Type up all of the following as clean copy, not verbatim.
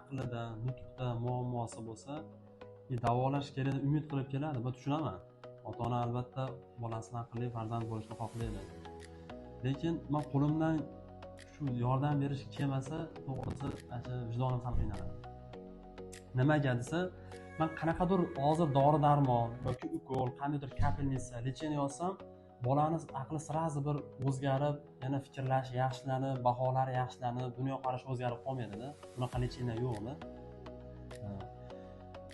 aqlida, nutqda muammosi bo'lsa, davolash kerak deb umid qilib keladi. Bu tushunaman. Ota-ona albatta bolasidan aqlli farzand bo'lishni xohlaydi. Lekin men qo'limdan shu yordam berish kelmasa, to'g'risi, vijdonim ham qiynaladi. Nimaga desa, men qanaqadir hozir dori-darmon yoki ukol, qandaydir kapelnitsa, lecheniya olsam, bolani aqli sirazi bir o'zgarib, yana fikrlashi yaxshilanib, baholari yaxshilanib, dunyoqarashi o'zgarib qolmaydi-da. Bunaqa lecheniya yo'q-da.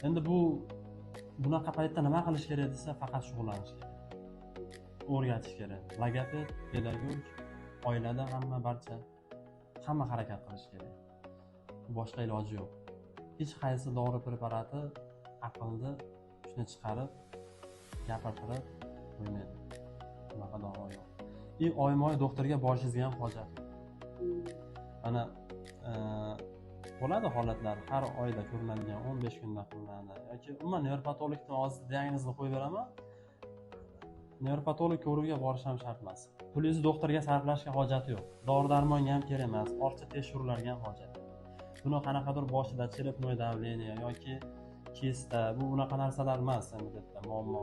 Endi bunaqa paytda nima qilish kerak desa, faqat shug'ullanish kerak. O'rgatish kerak. Logoped, pedagog, oilada hamma harakat qilish kerak. Boshqa iloji yo'q. Hech qaysi dori preparati aqlni shuni chiqarib, gapirtirib qo'ymaydi. Bunaqa dori yo'q. Oyma-oy doktorga borishingizga ham hojat yo'q. Mana bo'ladi holatlar, har oyda ko'rinadigan, 15 kunda qilinadi yoki umuman nevropatologdan hozir diagnozni qo'yib beraman. Nevropatolog ko'ruvga borish ham shart emas. Pulingizni doktorga sarflashga hojati yo'q. Dori-darmonga ham kerak emas, ortiqcha tekshiruvlarga ham hojat yo'q. Buni qanaqadir boshida черепное давление yoki kista, bu unaqa narsalar emas, endi bitta muammo.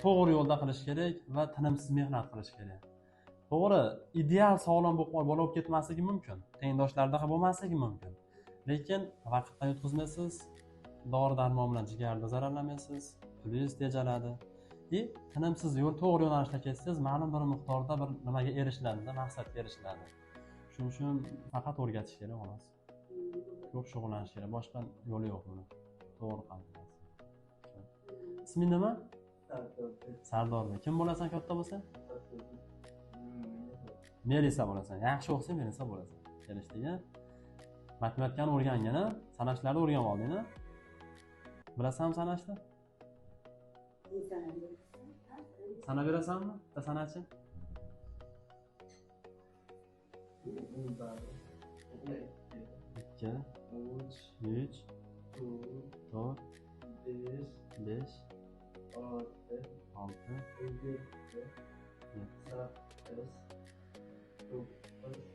To'g'ri yo'lda qilish kerak va tinimsiz mehnat qilish kerak. To'g'ri, ideal sog'lom bola bo'lib ketmasligi mumkin. Tengdoshlarda ham bo'lmasligi mumkin. Lekin vaqtdan yutqizmaysiz, dori-darmon bilan jigarni zararlamaysiz, pulingiz tejaladi. Tinimsiz to'g'ri yo'nalishda ketsangiz, ma'lum bir miqdorda bir nimaga erishiladi, maqsadga erishiladi. Shuning uchun faqat o'rgatish kerak xolos. Ko'p shug'ullanish kerak, boshqa yo'li yo'q buni. To'g'ri qilasiz. Isming nima? Sardorbek. Kim bo'lasan katta bo'lsa? Melisa bo'lasan. Yaxshi o'qisa Melisa bo'lasan. Kelishding-a? Matematikani o'rgangin, sanashlarni o'rganib olding-a? Bilasanmi sanashni? Sana berasanmi? Bitta sanachi. 2 3 4 5 6 7 8 9